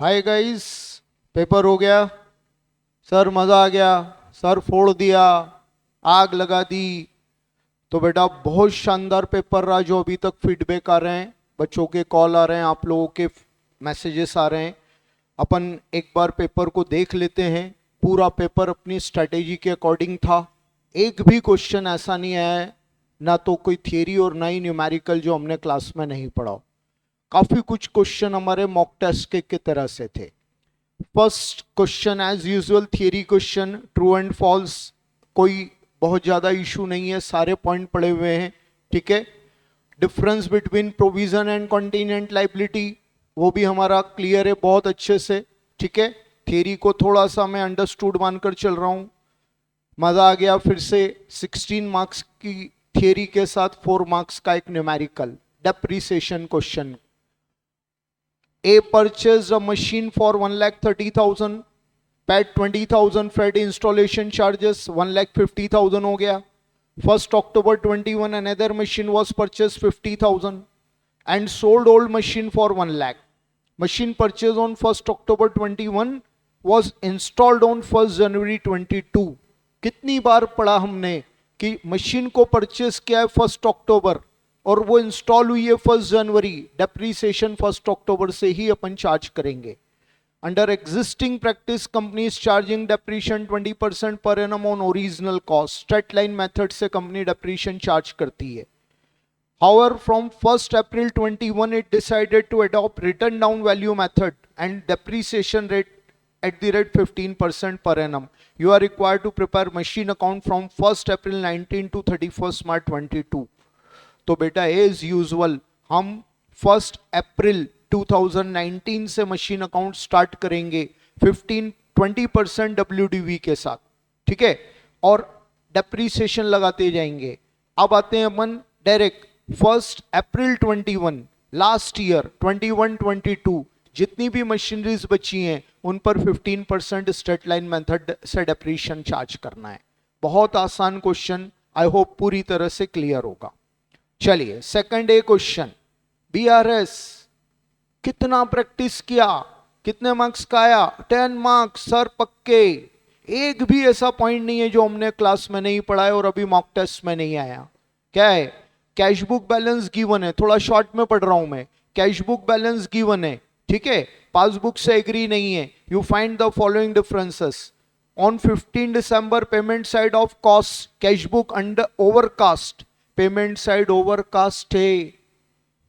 Hi guys, paper हो गया। Sir मज़ा आ गया। सर फोड़ दिया, आग लगा दी। तो बेटा बहुत शानदार पेपर रहा। जो अभी तक फीडबैक आ रहे हैं, बच्चों के कॉल आ रहे हैं, आप लोगों के मैसेजेस आ रहे हैं। अपन एक बार पेपर को देख लेते हैं। पूरा पेपर अपनी स्ट्रेटेजी के अकॉर्डिंग था। एक भी क्वेश्चन ऐसा नहीं आया है, ना तो कोई थियरी और ना ही न्यूमेरिकल जो हमने क्लास में नहीं पढ़ा हो। काफ़ी कुछ क्वेश्चन हमारे मॉक टेस्ट के तरह से थे। First question as usual theory question, true and false. कोई बहुत ज़्यादा इशू नहीं है, सारे पॉइंट पड़े हुए हैं। ठीक है। Difference between provision and continent liability, वो भी हमारा क्लियर है बहुत अच्छे से। ठीक है। थियरी को थोड़ा सा मैं अंडरस्टूड मानकर चल रहा हूँ। मज़ा आ गया। फिर से 16 मार्क्स की थियरी के साथ 4 मार्क्स का एक numerical depreciation question. A purchased a machine for 1,30,000, paid 20,000 Fed installation charges, 1,50,000 हो गया। 1st October 21 another machine was purchased 50,000 and sold old machine for 1 lakh. Machine purchased on 1st October 21 was installed on 1st January 22. कितनी बार पढ़ा हमने कि machine को purchase किया है 1st अक्टूबर और वो इंस्टॉल हुई है 1st जनवरी। डेप्रीसिएशन 1st अक्टूबर से ही अपन चार्ज करेंगे। Under existing practice company is charging depreciation 20% पर annum on original cost. Straight line method से कंपनी डेप्रीशिएशन चार्ज करती है। However, from 1st April 21, it decided to adopt written down value method and depreciation rate at the rate 15% per annum. You are required to prepare machine account from 1st April 19 to 31st March 22. तो बेटा as usual हम 1st अप्रैल 2019 से machine account start करेंगे 20% WDV के साथ। ठीक है। और डेप्रीसिएशन लगाते जाएंगे। अब आते हैं अपन डायरेक्ट 1st अप्रैल 21 लास्ट ईयर 21-22 जितनी भी मशीनरीज बची हैं उन पर 15% स्ट्रेट लाइन मेथड से डेप्रीशिएशन चार्ज करना है। बहुत आसान क्वेश्चन, आई होप पूरी तरह से क्लियर होगा। चलिए सेकंड ए क्वेश्चन, बीआरएस कितना प्रैक्टिस किया, कितने मार्क्स का आया? 10 मार्क्स सर पक्के। एक भी ऐसा पॉइंट नहीं है जो हमने क्लास में नहीं पढ़ा है और अभी मॉक टेस्ट में नहीं आया। क्या है? कैश बुक बैलेंस गिवन है, थोड़ा शॉर्ट में पढ़ रहा हूं मैं। कैश बुक बैलेंस गिवन है, ठीक है, पासबुक से एग्री नहीं है। You find the following differences. On 15 December payment side of cost, cash book under overcast, payment side overcast है।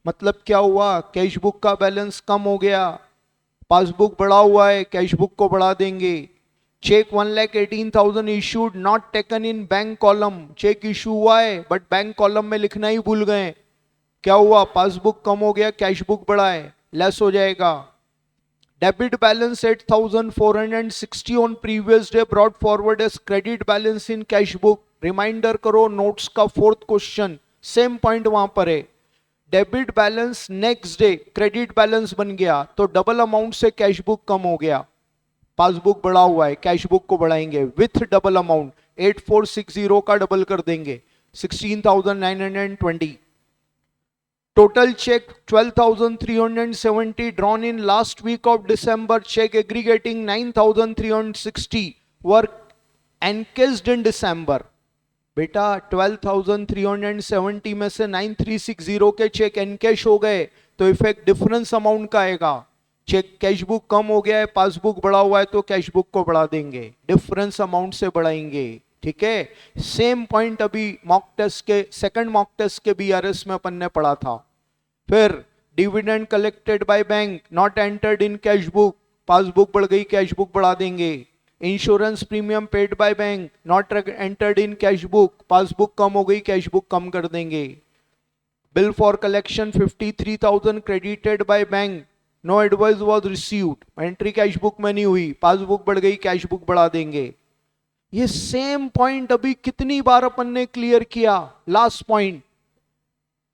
मतलब क्या हुआ? कैश बुक का बैलेंस कम हो गया, पासबुक बढ़ा हुआ है, कैश बुक को बढ़ा देंगे। Cheque 1,18,000 issued not taken in bank column, cheque issue हुआ है बट बैंक कॉलम में लिखना ही भूल गए। क्या हुआ? पासबुक कम हो गया, कैश बुक बढ़ा है, लेस हो जाएगा। Debit balance 8,460 on previous day brought forward as credit balance in cash book. Reminder करो नोट्स का 4th क्वेश्चन, सेम पॉइंट वहां पर है। Debit balance next day credit balance बन गया तो डबल अमाउंट से कैश बुक कम हो गया, पासबुक बढ़ा हुआ है, कैश बुक को बढ़ाएंगे विथ डबल अमाउंट। 8,460 का डबल कर देंगे 16,920। Total cheque 12,370 drawn in last week of December, check aggregating 9,360 were encased in December। बेटा 12,370 में से 9,360 के चेक एनकैश हो गए तो इफेक्ट डिफरेंस अमाउंट का आएगा। चेक कैश बुक कम हो गया है, पासबुक बढ़ा हुआ है तो कैश बुक को बढ़ा देंगे, डिफरेंस अमाउंट से बढ़ाएंगे। ठीक है। सेम पॉइंट अभी मॉक टेस्ट के सेकंड मॉक टेस्ट के बीआरएस में अपन ने पढ़ा था। फिर dividend collected by bank not entered in cash book, passbook बढ़ गई, कैश बुक बढ़ा देंगे। Insurance premium paid by bank not entered in cash book, passbook कम हो गई, कैश बुक कम कर देंगे। Bill for collection 53,000 credited by bank, no advice was received, entry cash book में नहीं हुई, पासबुक बढ़ गई, कैश बुक बढ़ा देंगे। ये सेम पॉइंट अभी कितनी बार अपन ने क्लियर किया। Last point,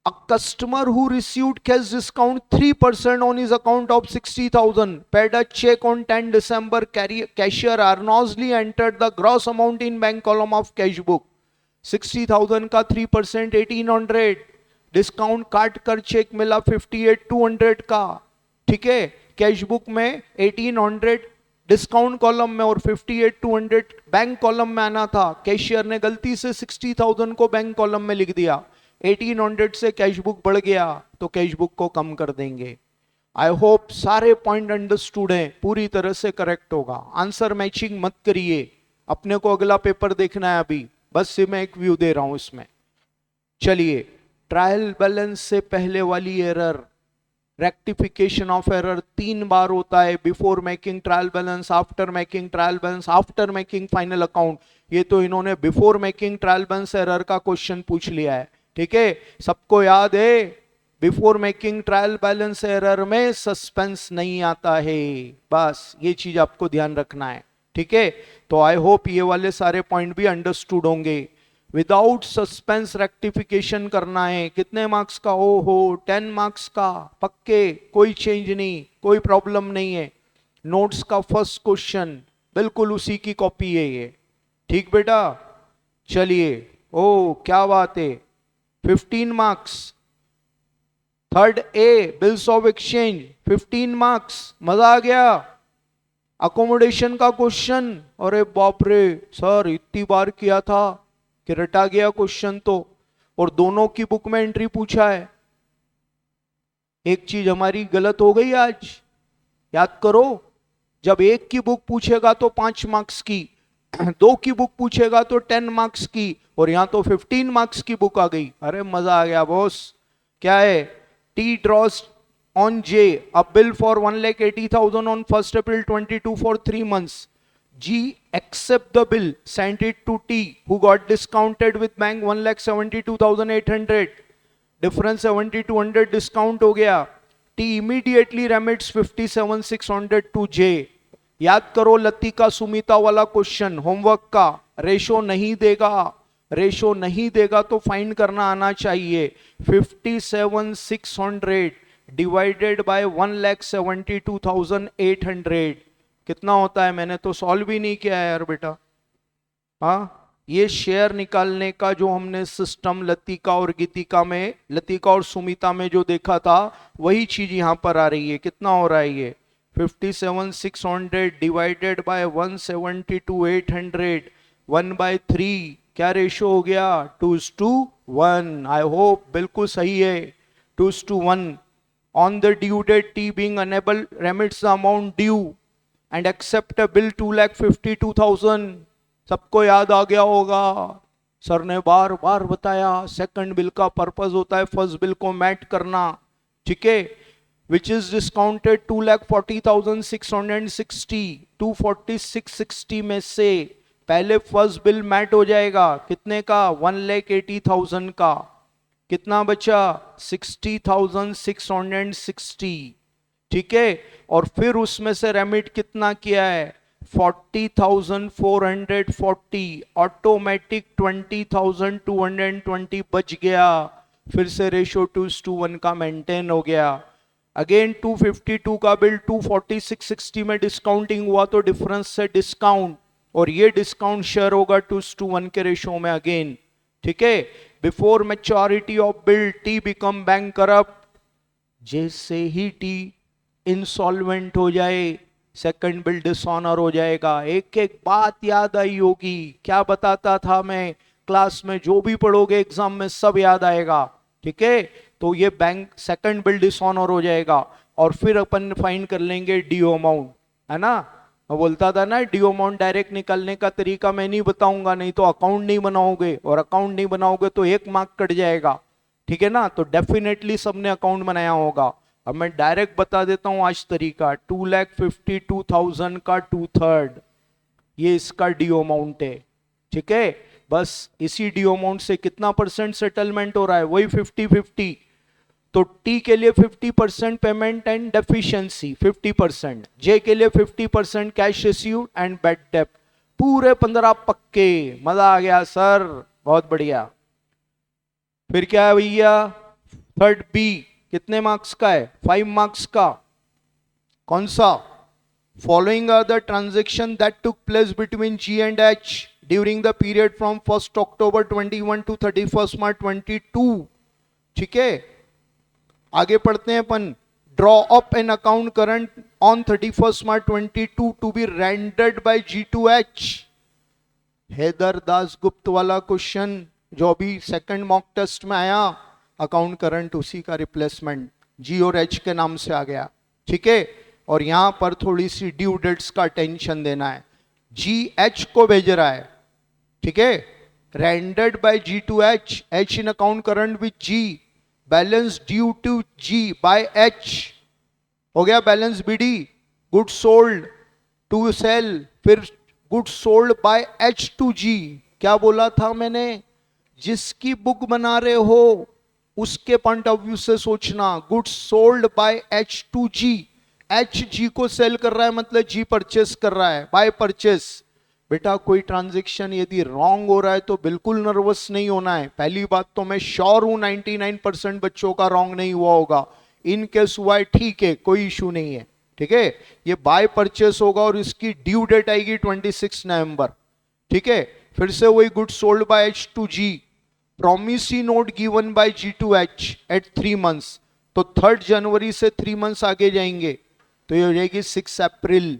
a customer who received cash discount 3% on his account of 60,000 paid a check on 10 December, cashier erroneously entered the gross amount in bank column of cash book। 60,000 का 3% 1,800, discount काट कर check मिला 58,200 का। ठीक है। Cash book में 1800 discount column में और 58,200 बैंक कॉलम में आना था, कैशियर ने गलती से 60,000 को बैंक कॉलम में लिख दिया, 1800 से कैश बुक बढ़ गया तो कैश बुक को कम कर देंगे। आई होप सारे पॉइंट अंडरस्टूड हैं, पूरी तरह से करेक्ट होगा। आंसर मैचिंग मत करिए, अपने को अगला पेपर देखना है अभी, बस से मैं एक व्यू दे रहा हूं इसमें। चलिए, ट्रायल बैलेंस से पहले वाली एरर, रेक्टिफिकेशन ऑफ एरर 3 बार होता है, before making trial balance, after making trial balance, after making final account. ये तो इन्होंने before making trial balance error का क्वेश्चन पूछ लिया है, ठीक है। सबको याद है before making trial balance error में सस्पेंस नहीं आता है, बस ये चीज आपको ध्यान रखना है, ठीक है। तो आई होप ये वाले सारे पॉइंट भी अंडरस्टूड होंगे। विदाउट सस्पेंस रेक्टिफिकेशन करना है, कितने मार्क्स का? ओ हो 10 मार्क्स का, पक्के, कोई चेंज नहीं, कोई प्रॉब्लम नहीं है। नोट्स का फर्स्ट क्वेश्चन बिल्कुल उसी की कॉपी है ये, ठीक बेटा। चलिए, ओ क्या बात है, 15 marks. Third A bills of exchange 15 marks, मजा आ गया। अकोमोडेशन का क्वेश्चन, अरे बाप रे सर इतनी बार किया था कि रटा गया क्वेश्चन तो, और दोनों की बुक में एंट्री पूछा है। एक चीज हमारी गलत हो गई आज, याद करो, जब एक की बुक पूछेगा तो 5 मार्क्स की, 2 की बुक पूछेगा तो 10 मार्क्स की, और यहां तो 15 मार्क्स की बुक आ गई। अरे मजा आ गया बॉस। क्या है? T draws on J a bill for 1,80,000 on 1st April 22 for 3 months. G accept the bill, sent it to T who got discounted with bank 1,72,800. Difference 7,200 discount हो गया। T immediately remits 57,600 to J. याद करो लतिका सुमिता वाला question homework का, ratio नहीं देगा, ratio नहीं देगा तो फाइंड करना आना चाहिए। 57,600 डिवाइडेड बाय 1,72,800 कितना होता है? मैंने तो सॉल्व ही नहीं किया है यार बेटा। हाँ, ये शेयर निकालने का जो हमने सिस्टम लतिका और गीतिका में, लतिका और सुमिता में जो देखा था, वही चीज यहां पर आ रही है। कितना हो रहा है ये? 57,600 डिवाइडेड बाय 172,800 1/3, क्या रेशो हो गया? 2:1। आई होप बिल्कुल सही है, 2:1। On the due date, T being unable remits the amount due and accept a bill 2,52,000. सबको याद आ गया होगा, सर ने बार बार बताया, सेकंड बिल का पर्पस होता है फर्स्ट बिल को मैट करना, ठीक है। विच इज डिस्काउंटेड 2,40,660, 246,660 में से पहले फर्स्ट बिल मैट हो जाएगा, कितने का? 1,80,000 का। कितना बचा? 60,660, ठीक है। और फिर उसमें से रेमिट कितना किया है? 40,440, ऑटोमेटिक 20,220 बच गया। फिर से रेशो 2:1 का मेंटेन हो गया। अगेन 252 का बिल 246,60 में डिस्काउंटिंग हुआ तो डिफरेंस से डिस्काउंट, और ये डिस्काउंट शेयर होगा 2:1 के रेशो में अगेन, ठीक है। Before maturity of bill T become bank corrupt, जैसे ही टी इंसॉल्वेंट हो जाए सेकंड बिल डिसऑनर हो जाएगा। एक एक बात याद आई होगी, क्या बताता था मैं क्लास में, जो भी पढ़ोगे एग्जाम में सब याद आएगा, ठीक है। तो ये बैंक सेकंड बिल डिसऑनर हो जाएगा, और फिर अपन फाइंड कर लेंगे ड्यू अमाउंट, है ना। मैं बोलता था ना ड्यू अमाउंट डायरेक्ट निकालने का तरीका मैं नहीं बताऊंगा, नहीं तो अकाउंट नहीं बनाओगे, और अकाउंट नहीं बनाओगे तो 1 मार्क कट जाएगा, ठीक है ना। तो डेफिनेटली सबने अकाउंट बनाया होगा। अब मैं डायरेक्ट बता देता हूं आज तरीका। 2,52,000 का 2/3 ये इसका ड्यू अमाउंट है, ठीक है। बस इसी ड्यू अमाउंट से कितना परसेंट सेटलमेंट हो रहा है? वही 50-50। तो टी के लिए 50% पेमेंट एंड डेफिशिएंसी 50%, जे के लिए 50% कैश रिसीव एंड बैड डेप्ट, पूरे 15 पक्के। मजा आ गया सर, बहुत बढ़िया। फिर क्या है भैया? थर्ड बी कितने मार्क्स का है? 5 मार्क्स का। कौन सा? Following are the transaction that took place between G and H during the period from 1 October 21 to 31 March 22, ठीक है। आगे पढ़ते हैं अपन। draw up an account current on 31st March 22 to be rendered by G2H. Haider दास गुप्त वाला question जो अभी second mock test में आया, अकाउंट करंट उसी का रिप्लेसमेंट जी और एच के नाम से आ गया, ठीक है। और यहां पर थोड़ी सी ड्यू डेट्स का टेंशन देना है। जी एच को भेज रहा है, ठीक है, rendered by G2H, H in account current with G, balance due to G by H, हो गया balance BD, good sold to sale, फिर good sold by H to G. क्या बोला था मैंने, जिसकी बुक बना रहे हो उसके पॉइंट ऑफ व्यू से सोचना। Good sold by H to G, H G को सेल कर रहा है मतलब जी परचेस कर रहा है, बाय परचेस। बेटा कोई ट्रांजेक्शन यदि रॉन्ग हो रहा है तो बिल्कुल नर्वस नहीं होना है। पहली बात तो मैं श्योर हूं 99% बच्चों का रॉन्ग नहीं हुआ होगा, इन केस हुआ है ठीक है, कोई इशू नहीं है, ठीक है। ये बाय परचेस होगा और इसकी ड्यू डेट आएगी 26 नवंबर, ठीक है। फिर से वही good sold by H to G, promissory note given by G2H at 3 months, तो 3 जनवरी से 3 मंथ्स आगे जाएंगे तो ये हो जाएगी 6 अप्रैल,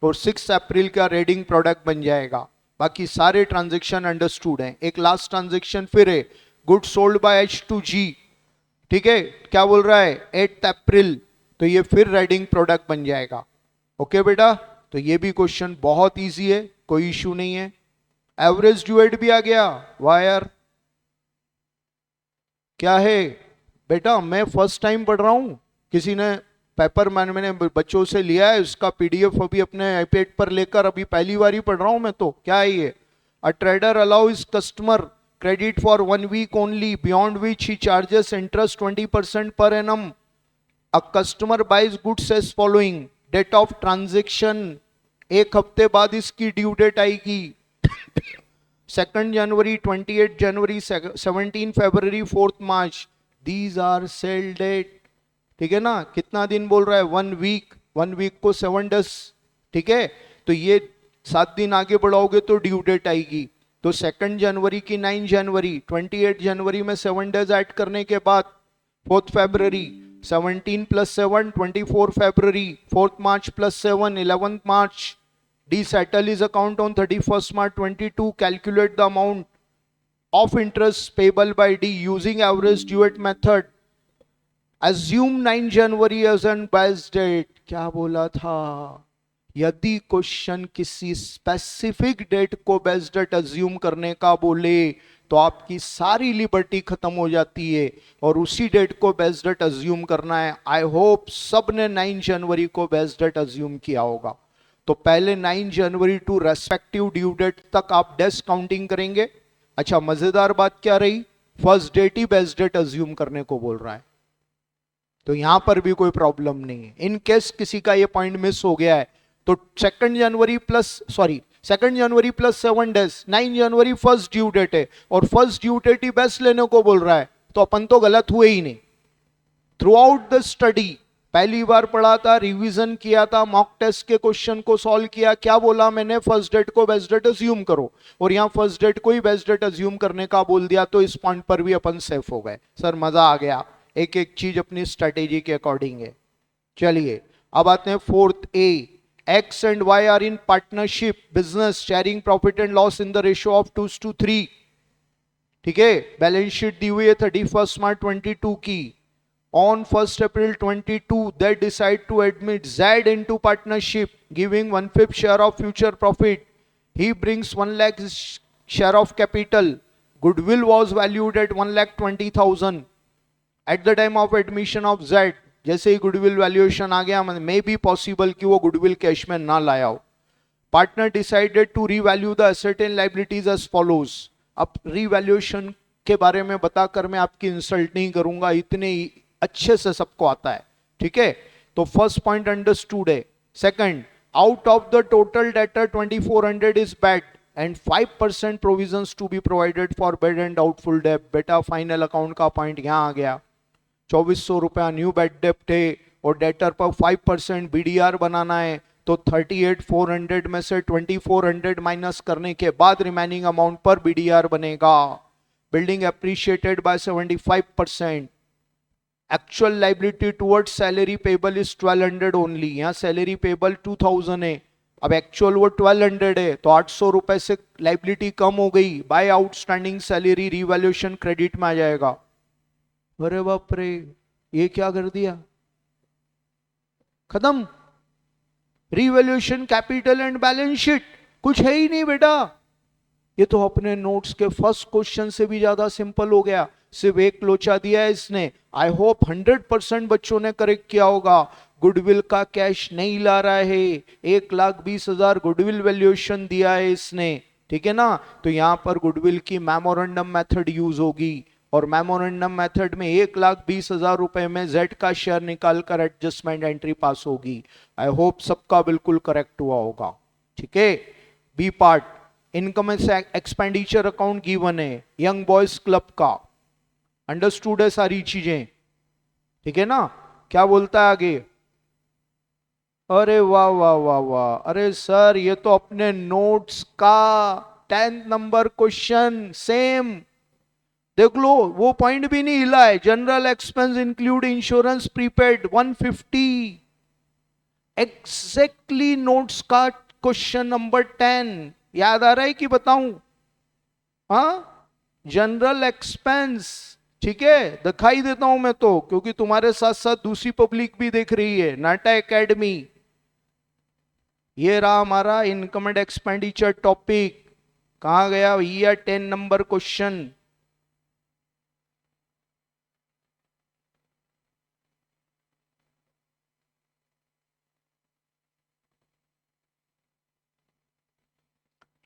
और 6 अप्रैल का रेडिंग प्रोडक्ट बन जाएगा। बाकी सारे ट्रांजेक्शन अंडरस्टूड हैं। एक लास्ट ट्रांजेक्शन फिर है, good sold by H to G, ठीक है, क्या बोल रहा है 8 अप्रैल, तो ये फिर रेडिंग प्रोडक्ट बन जाएगा। ओके बेटा, तो ये भी क्वेश्चन बहुत इजी है, कोई इशू नहीं है। एवरेज ड्यूएट भी आ गया, वायर क्या है बेटा, मैं फर्स्ट टाइम पढ़ रहा हूं, किसी ने पेपर मैंने बच्चों से लिया है, उसका पीडीएफ अभी अपने आईपैड पर लेकर अभी पहली बार ही पढ़ रहा हूं मैं तो। क्या है ये, a trader allow his customer credit for 1 week only, beyond which he charges interest 20% पर annum. A customer buys goods as following, date of transaction, एक हफ्ते बाद इसकी ड्यू डेट आएगी 2 जनवरी, 28 जनवरी, 17 फरवरी, 4 मार्च, दीज आर सेल डेट, ठीक है ना। कितना दिन बोल रहा है, 1 वीक, 1 वीक को 7 डेज, ठीक है। तो ये 7 दिन आगे बढ़ाओगे तो ड्यू डेट आएगी, तो 2 जनवरी की 9 जनवरी, 28 जनवरी में 7 डेज ऐड करने के बाद 4 फरवरी, 17 plus 7 24 February, 4 March plus 7 11 March. D settle his account on 31st March 22. Calculate the amount of interest payable by D using average due method. Assume 9 January as an base date. क्या बोला था, यदि question किसी specific date को base date assume करने का बोले तो आपकी सारी लिबर्टी खत्म हो जाती है और उसी डेट को बेस डेट अज्यूम करना है। आई होप सब ने 9 जनवरी को बेस डेट अज्यूम किया होगा। तो पहले 9 जनवरी टू रेस्पेक्टिव ड्यू डेट तक आप डेज काउंटिंग करेंगे। अच्छा मजेदार बात क्या रही, फर्स्ट डेट ही बेस्ट डेट अज्यूम करने को बोल रहा है, तो यहां पर भी कोई प्रॉब्लम नहीं है। इन केस किसी का ये पॉइंट मिस हो गया है तो 2 जनवरी प्लस 7 डेज, 9 जनवरी फर्स्ट ड्यू डेट है और फर्स्ट ड्यू डेट ही बेस्ट लेने को बोल रहा है, तो अपन तो गलत हुए ही नहीं। थ्रू आउट द स्टडी पहली बार पढ़ा था, रिवीजन किया था, मॉक टेस्ट के क्वेश्चन को सॉल्व किया, क्या बोला मैंने, फर्स्ट डेट को बेस्ट डेट अज्यूम करो, और यहां फर्स्ट डेट को ही बेस्ट डेट अज्यूम करने का बोल दिया, तो इस पॉइंट पर भी अपन सेफ हो गए। सर मजा आ गया, एक एक चीज अपनी स्ट्रेटेजी के अकॉर्डिंग है। चलिए अब आते हैं 4th A, X and Y are in partnership business sharing profit and loss in the ratio of 2:3, ठीक है। बैलेंस शीट दी हुई है 31 मार्च 22 की। On 1st April 22, they decide to admit Z into partnership, giving 1/5 share of future profit. He brings 1 lakh share of capital. Goodwill was valued at 1,20,000 at the time of admission of Z. जैसे ही goodwill valuation आ गया, may be possible कि वो goodwill cash में ना लाया हो। Partner decided to revalue the asset and liabilities as follows. अब revaluation के बारे में बताकर मैं आपकी इंसल्ट नहीं करूंगा, इतने अच्छे से सबको आता है, ठीक है। तो फर्स्ट पॉइंट अंडरस्टूड है। Second, out of the total debtor 2400 is bad and 5% provisions to be provided for bad and doubtful debt. बेटा फाइनल अकाउंट का पॉइंट यहां आ गया, 2400 रुपया न्यू बैड डेप्ट है और डेटर पर 5% बीडीआर बनाना है, तो 38,400 में से 2400 माइनस करने के बाद रिमेनिंग अमाउंट पर बीडीआर बनेगा। Building appreciated by 75%, actual liability towards salary payable is 1200 only, यहाँ सैलरी पेबल 2000 है, अब एक्चुअल वो 1200 है, तो 800 रुपए से लाइबिलिटी कम हो गई, by outstanding salary revaluation credit में आ जाएगा। अरे बाप रे, ये क्या कर दिया, खत्म। Revaluation capital and balance sheet कुछ है ही नहीं बेटा। ये तो अपने नोट्स के फर्स्ट क्वेश्चन से भी ज्यादा सिंपल हो गया, सिर्फ एक लोचा दिया है इसने। आई होप 100% बच्चों ने करेक्ट किया होगा। गुडविल का कैश नहीं ला रहा है, 1,20,000 गुडविल वैल्यूएशन दिया है इसने, ठीक है ना। तो यहां पर गुडविल की मेमोरेंडम मेथड यूज होगी, और मेमोरेंडम मेथड में 1,20,000 रुपए में जेड का शेयर निकालकर एडजस्टमेंट एंट्री पास होगी। आई होप सबका बिल्कुल करेक्ट हुआ होगा, ठीक है। B part, income expenditure account given है यंग बॉयज क्लब का, अंडरस्टूड है सारी चीजें, ठीक है ना। क्या बोलता है आगे, अरे वाह वाह वाह वाह, अरे सर ये तो अपने नोट्स का 10th नंबर क्वेश्चन सेम, देख लो वो पॉइंट भी नहीं हिला है। General expense include insurance prepaid 150, exactly notes का क्वेश्चन नंबर 10, याद आ रहा है कि बताऊं, हाँ जनरल एक्सपेंस, ठीक है। दिखाई देता हूं मैं तो, क्योंकि तुम्हारे साथ साथ दूसरी पब्लिक भी देख रही है, नाटा एकेडमी। ये रहा हमारा इनकम एंड एक्सपेंडिचर टॉपिक, कहां गया भैया 10 नंबर क्वेश्चन।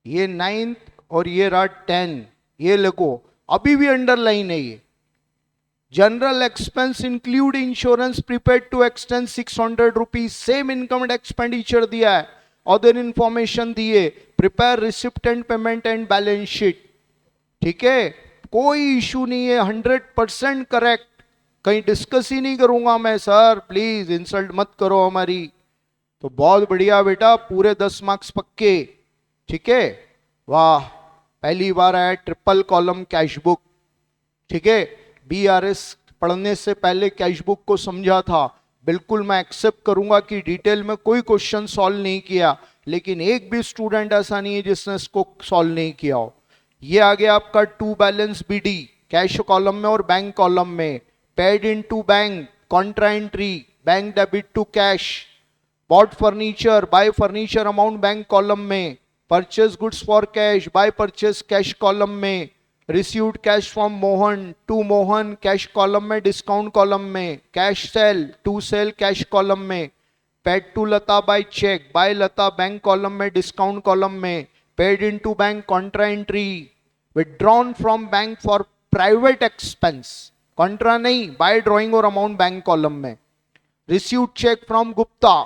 ये 9th और ये रहा 10, ये लिखो, अभी भी अंडरलाइन है ये। General expense include insurance prepaid to extend 600 rupees, same income and expenditure दिया है, अदर इंफॉर्मेशन दिए, prepare receipt and payment and balance sheet, ठीक है। कोई इशू नहीं है, 100% करेक्ट, कहीं डिस्कस ही नहीं करूंगा मैं, सर प्लीज इंसल्ट मत करो हमारी। तो बहुत बढ़िया बेटा, पूरे 10 मार्क्स पक्के, ठीक है। वाह, पहली बार आया ट्रिपल कॉलम कैश बुक, ठीक है। बीआरएस पढ़ने से पहले कैश बुक को समझा था, बिल्कुल मैं एक्सेप्ट करूंगा कि डिटेल में कोई क्वेश्चन सॉल्व नहीं किया, लेकिन एक भी स्टूडेंट ऐसा नहीं है जिसने इसको सॉल्व नहीं किया हो। ये आ गया आपका to balance BD, cash column में और बैंक कॉलम में, paid in to bank, contra entry, bank debit to cash, bought furniture, by furniture amount bank column में, purchase goods for cash, by purchase cash column में, received cash from Mohan to Mohan cash column में, discount column में, cash sale to sale cash column में, paid to Lata by cheque, by Lata bank column में, discount column में, paid in to bank contra entry, withdrawn from bank for private expense, contra नहीं, by drawing और amount bank column में, received cheque from Gupta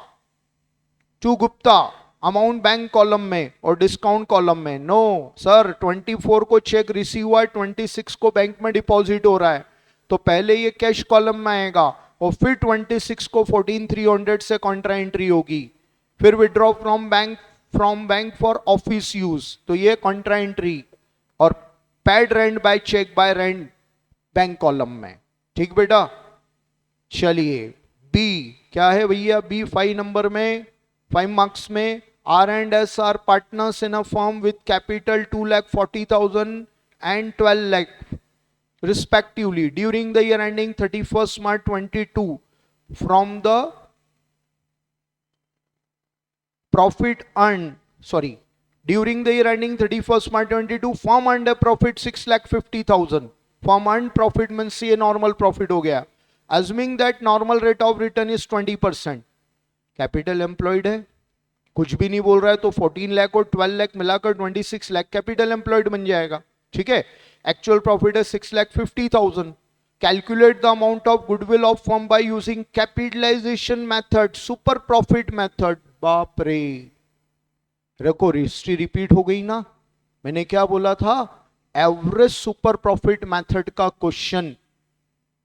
to Gupta amount bank column में और discount column में। No sir, 24 को check receive हुआ है, 26 को बैंक में डिपॉजिट हो रहा है, तो पहले ये कैश कॉलम में आएगा और फिर 26 को 14,300 से कॉन्ट्रा एंट्री होगी, फिर withdraw from bank for office use, तो ये कॉन्ट्रा एंट्री, और paid rent by cheque by rent bank column में, ठीक बेटा। चलिए बी क्या है भैया, बी 5 नंबर में, 5 मार्क्स में, R&S are partners in a firm with capital 2,40,000 and 12 lakh respectively during the year ending 31st March 22 from the profit earned, sorry, during the year ending 31st March 22 firm earned a profit 6,50,000, firm earned profit means ये normal profit हो गया, assuming that normal rate of return is 20%, capital employed है, कुछ भी नहीं बोल रहा है, तो 14 लाख और 12 लाख मिलाकर 26 लाख कैपिटल एम्प्लॉयड बन जाएगा, ठीक है। एक्चुअल प्रॉफिट है 6,50,000, calculate the amount of goodwill of firm by using capitalisation method, super profit method. बाप रे, रखो हिस्ट्री रिपीट हो गई ना, मैंने क्या बोला था, एवरेज सुपर प्रॉफिट मेथड का क्वेश्चन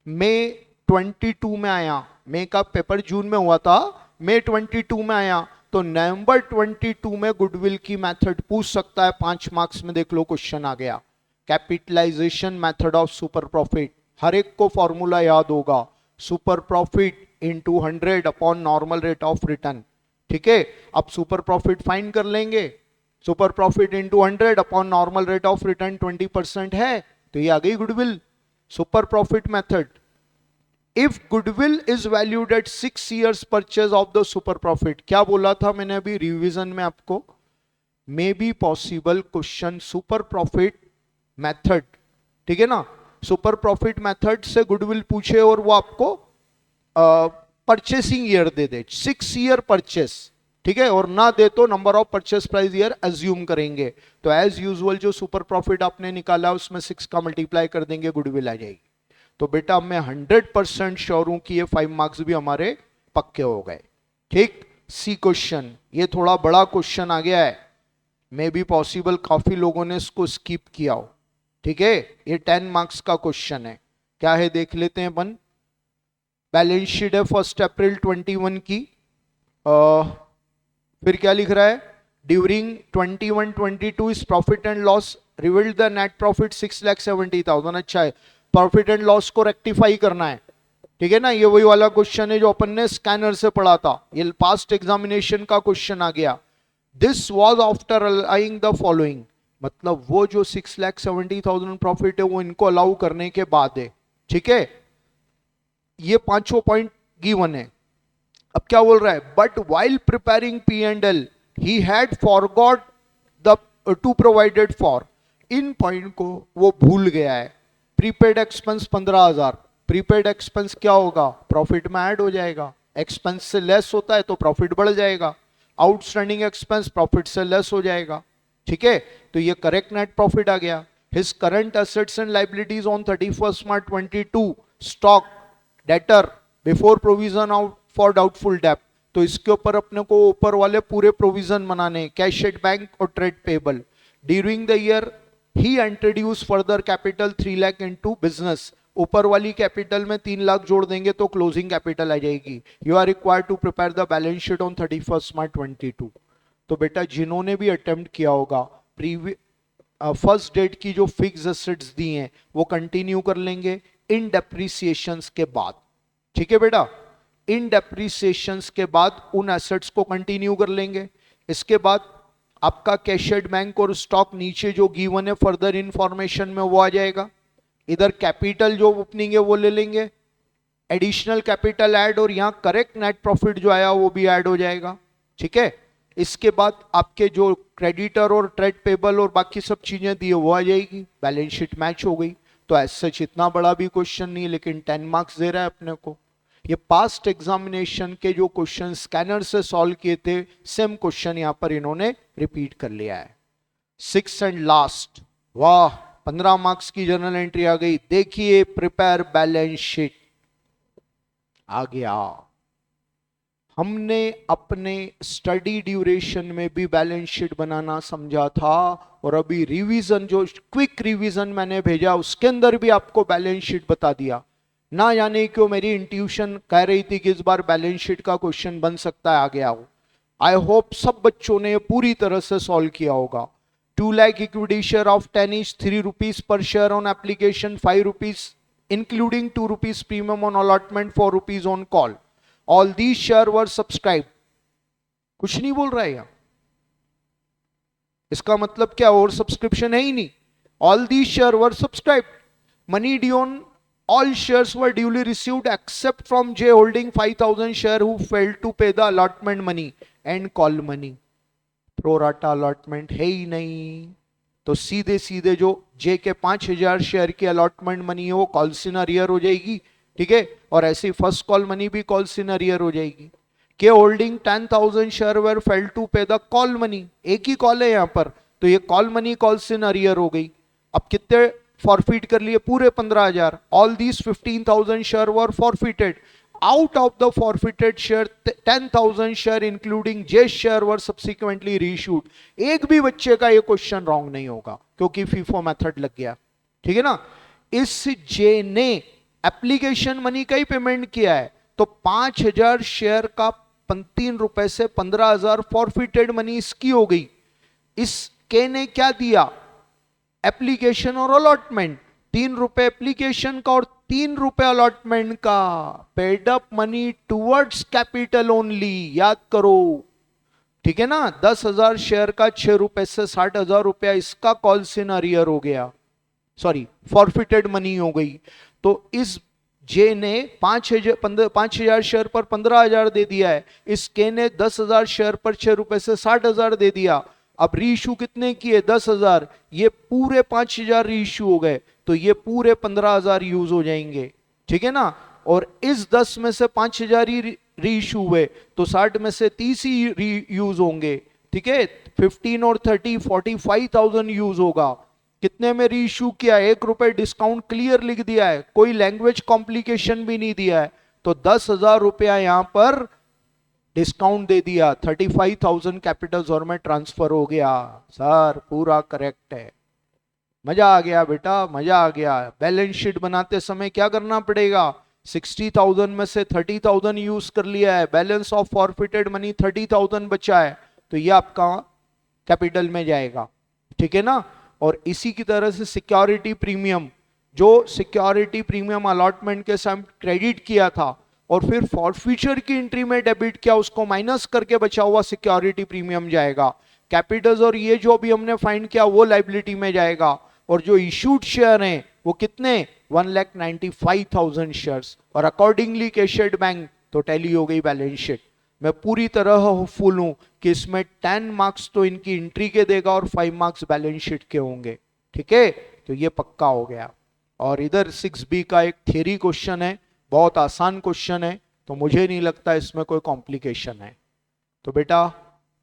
मई 22 में आया, मई का पेपर जून में हुआ था, मई 22 में आया, तो नवंबर 22 में गुडविल की मेथड पूछ सकता है 5 मार्क्स में, देख लो क्वेश्चन आ गया, capitalisation method of super profit, हर एक को फॉर्मूला याद होगा, super profit into 100 upon normal rate of return. ठीक है, अब सुपर प्रॉफिट फाइंड कर लेंगे। Super profit into 100 upon normal rate of return 20% है, तो ये आ गई goodwill. Super profit method, if goodwill is valued at 6 years purchase of the super profit, क्या बोला था मैंने अभी रिवीजन में आपको, may be possible question super profit method. ठीक है ना, सुपर प्रॉफिट मेथड से गुडविल पूछे और वो आपको परचेसिंग ईयर दे दे, 6 year परचेस, ठीक है, और ना दे तो number of purchase price year assume करेंगे। तो एज यूजुअल जो सुपर प्रॉफिट आपने निकाला उसमें 6 का मल्टीप्लाई कर देंगे, गुडविल आ जाएगी। तो बेटा मैं 100% श्योर हूं कि ये 5 मार्क्स भी हमारे पक्के हो गए। ठीक, सी क्वेश्चन, ये थोड़ा बड़ा क्वेश्चन आ गया है, मे बी पॉसिबल काफी लोगों ने इसको स्किप किया हो। ठीक है, ये 10 मार्क्स का क्वेश्चन है। क्या है देख लेते हैं अपन। बैलेंस शीट है 1 अप्रैल 21 की, फिर क्या लिख रहा है, during 21-22 is profit and loss revealed the net profit 6,70,000। अच्छा है, प्रॉफिट एंड लॉस को रेक्टिफाई करना है। ठीक है ना, ये वही वाला क्वेश्चन है जो अपन ने स्कैनर से पढ़ा था, ये पास्ट एग्जामिनेशन का क्वेश्चन आ गया। This was after allowing the following, मतलब वो जो 6,70,000 प्रॉफिट है वो इनको अलाउ करने के बाद है। ठीक है, ये पांचों पॉइंट गिवन है। अब क्या बोल रहा है, but while preparing P&L he had forgot the two provided for, in point को वो भूल गया है। प्रीपेड एक्सपेंस 15,000, प्रीपेड एक्सपेंस क्या होगा, प्रॉफिट में ऐड हो जाएगा, एक्सपेंस से लेस होता है तो प्रॉफिट बढ़ जाएगा, आउटस्टैंडिंग एक्सपेंस प्रॉफिट से लेस हो जाएगा। ठीक है, तो ये करेक्ट नेट प्रॉफिट आ गया। His current assets and liabilities on 31 March 22, stock debtor before provision out for doubtful debt, तो इसके ऊपर अपने को ऊपर वाले पूरे प्रोविजन बनाने, कैश एट बैंक और trade payable. During the year he introduce further capital 3 lakh into business, ऊपर वाली कैपिटल में 3 लाख जोड़ देंगे तो क्लोजिंग कैपिटल आ जाएगी। You are required to prepare the balance sheet on 31 March 22। तो बेटा जिन्होंने भी अटेम्प्ट किया होगा, फर्स्ट डेट की जो फिक्स एसेट्स दी हैं वो कंटिन्यू कर लेंगे इन डेप्रिसिएशंस के बाद। ठीक है बेटा, इन डेप्रिसिएशंस के बाद उन एसेट्स को कंटिन्यू कर लेंगे। इसके बाद आपका कैश एट बैंक और स्टॉक नीचे जो गिवन है फर्दर इंफॉर्मेशन में वो आ जाएगा। इधर कैपिटल जो ओपनिंग है वो ले लेंगे, एडिशनल कैपिटल ऐड, और यहां करेक्ट नेट प्रॉफिट जो आया वो भी ऐड हो जाएगा। ठीक है, इसके बाद आपके जो क्रेडिटर और ट्रेड पेबल और बाकी सब चीजें दी है वो आ जाएगी, बैलेंस शीट मैच हो गई। तो ऐसा इतना बड़ा भी क्वेश्चन नहीं, लेकिन 10 मार्क्स दे रहा है अपने को। ये पास्ट एग्जामिनेशन के जो क्वेश्चन स्कैनर से सॉल्व किए थे, सेम क्वेश्चन यहां पर इन्होंने रिपीट कर लिया है। 6th एंड लास्ट, वाह 15 मार्क्स की जर्नल एंट्री आ गई। देखिए प्रिपेयर बैलेंस शीट आ गया। हमने अपने स्टडी ड्यूरेशन में भी बैलेंस शीट बनाना समझा था, और अभी रिवीजन जो क्विक रिवीजन मैंने भेजा उसके अंदर भी आपको बैलेंस शीट बता दिया। ना जाने क्यों मेरी इंट्यूशन कह रही थी कि इस बार बैलेंस शीट का क्वेश्चन बन सकता है, आ गया हो। आई होप सब बच्चों ने पूरी तरह से सॉल्व किया होगा। 2 lakh equity share of 10 each, 3 rupees पर share on application, 5 rupees including 2 rupees premium on allotment, 4 rupees on call. All these share were subscribe. कुछ नहीं बोल रहा है यहां, इसका मतलब क्या, और सब्सक्रिप्शन है ही नहीं। All these share were subscribe, money due on all shares were duly received except from J holding 5,000 share who failed to pay the allotment money and call money। pro rata allotment है ही नहीं, तो सीधे सीधे जो J के 5,000 share की allotment money है वो कॉल इन अरियर हो जाएगी। ठीक है, और ऐसे ही फर्स्ट कॉल मनी भी कॉल इन अरियर हो जाएगी। के holding 10,000 share were fail to pay the call money, एक ही कॉल है यहां पर, तो ये call money call in arrear हो गई। अब कितने फॉरफिट कर लिए, पूरे 15,000। All these 15,000 share were forfeited. Out of the forfeited share 10,000 share including J share were subsequently reissued. एक भी बच्चे का ये क्वेश्चन रॉन्ग नहीं होगा क्योंकि फीफो मेथड लग गया। ठीक है ना, इस जे ने एप्लीकेशन मनी का ही पेमेंट किया है, तो 5,000 शेयर का 3 रुपए से 15,000 फॉरफिटेड मनी इसकी हो गई। इस के ने क्या दिया, एप्लीकेशन और अलॉटमेंट, 3 रुपए एप्लीकेशन का और ₹3 अलॉटमेंट का, paid up money towards capital only, याद करो, ठीक है ना। 10,000 शेयर का ₹6 से 60,000 रुपया इसका कॉल्स इन अरियर हो गया, सॉरी फॉरफिटेड मनी हो गई। तो इस जे ने 5,000 शेयर पर 15,000 दे दिया है, इस के ने 10,000 शेयर पर ₹6 से 60,000 दे दिया। अब रीइश्यू कितने किए? 10,000, ये पूरे 5,000 रीइश्यू हो गए, तो ये पूरे 15,000 यूज हो जाएंगे, ठीक है ना। और इस 10 में से 5,000 ही रीइश्यू हुए, तो 60 में से 30 ही री यूज होंगे, ठीक है। 15 और 30 45,000 यूज होगा। कितने में रीइश्यू किया? ₹1 डिस्काउंट क्लियर लिख दिया है, कोई लैंग्वेज कॉम्प्लिकेशन भी नहीं दिया है, तो 10,000 रुपया यहां पर डिस्काउंट दे दिया, 35,000 कैपिटल जोन में ट्रांसफर हो गया। सर पूरा करेक्ट है, मजा आ गया बेटा, मजा आ गया। बैलेंस शीट बनाते समय क्या करना पड़ेगा? 60,000 में से 30,000 यूज कर लिया है, बैलेंस ऑफ फॉरफिटेड मनी 30,000 बचा है, तो ये आपका कैपिटल में जाएगा, ठीक है ना। और इसी की तरह से सिक्योरिटी प्रीमियम, जो सिक्योरिटी प्रीमियम अलॉटमेंट के साथ क्रेडिट किया था और फिर फॉरफीचर की एंट्री में डेबिट किया, उसको माइनस करके बचा हुआ सिक्योरिटी प्रीमियम जाएगा। कैपिटल्स और ये जो भी हमने फाइंड किया वो लाइबिलिटी में जाएगा। और जो इशूड शेयर हैं वो कितने? 1,95,000 शेयर्स, और अकॉर्डिंगली कैशेड बैंक तो टैली हो गई बैलेंस शीट। मैं पूरी तरह होपफुल हूं कि इसमें 10 मार्क्स तो इनकी एंट्री के देगा और 5 मार्क्स बैलेंस शीट के होंगे, ठीक है। तो ये पक्का हो गया। और इधर 6B का एक थ्योरी क्वेश्चन है, बहुत आसान क्वेश्चन है, तो मुझे नहीं लगता इसमें कोई कॉम्प्लिकेशन है। तो बेटा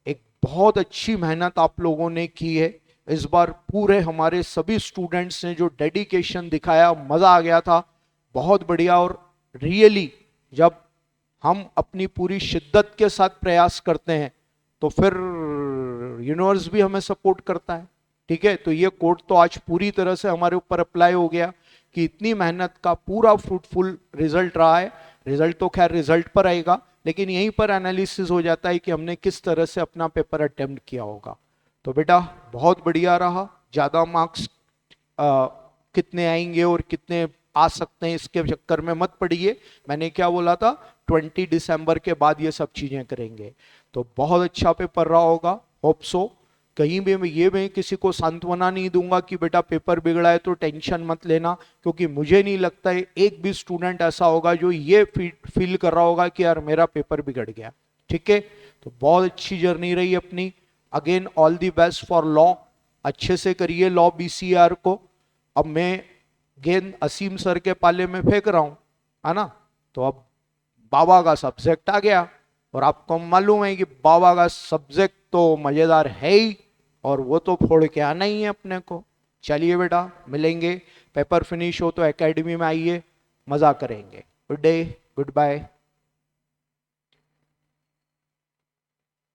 एक बहुत अच्छी मेहनत आप लोगों ने की है इस बार, पूरे हमारे सभी स्टूडेंट्स ने जो डेडिकेशन दिखाया, मजा आ गया था, बहुत बढ़िया। और रियली जब हम अपनी पूरी शिद्दत के साथ प्रयास करते हैं तो फिर यूनिवर्स भी हमें सपोर्ट करता है, ठीक है। तो ये कोड तो आज पूरी तरह से हमारे ऊपर अप्लाई हो गया कि इतनी मेहनत का पूरा फ्रूटफुल रिजल्ट रहा है। रिजल्ट तो खैर रिजल्ट पर आएगा, लेकिन यहीं पर एनालिसिस हो जाता है कि हमने किस तरह से अपना पेपर अटेम्प्ट किया होगा। तो बेटा बहुत बढ़िया रहा। ज़्यादा मार्क्स कितने आएंगे और कितने आ सकते हैं इसके चक्कर में मत पड़िए। मैंने क्या बोला था, 20 दिसंबर के बाद ये सब चीज़ें करेंगे। तो बहुत अच्छा पेपर रहा होगा, होप सो। कहीं भी मैं किसी को सांत्वना नहीं दूंगा कि बेटा पेपर बिगड़ा है तो टेंशन मत लेना, क्योंकि मुझे नहीं लगता है एक भी स्टूडेंट ऐसा होगा जो ये फील कर रहा होगा कि यार मेरा पेपर बिगड़ गया, ठीक है। तो बहुत अच्छी जर्नी रही अपनी। Again all the best for law, अच्छे से करिए लॉ BCR को। अब मैं गेंद असीम सर के पाले में फेंक रहा हूं, है ना। तो अब बाबा का सब्जेक्ट आ गया, और आपको मालूम है कि बाबा का सब्जेक्ट तो मजेदार है ही, और वो तो फोड़ के आना ही है अपने को। चलिए बेटा मिलेंगे, पेपर फिनिश हो तो एकेडमी में आइए, मजा करेंगे। Good day, good bye.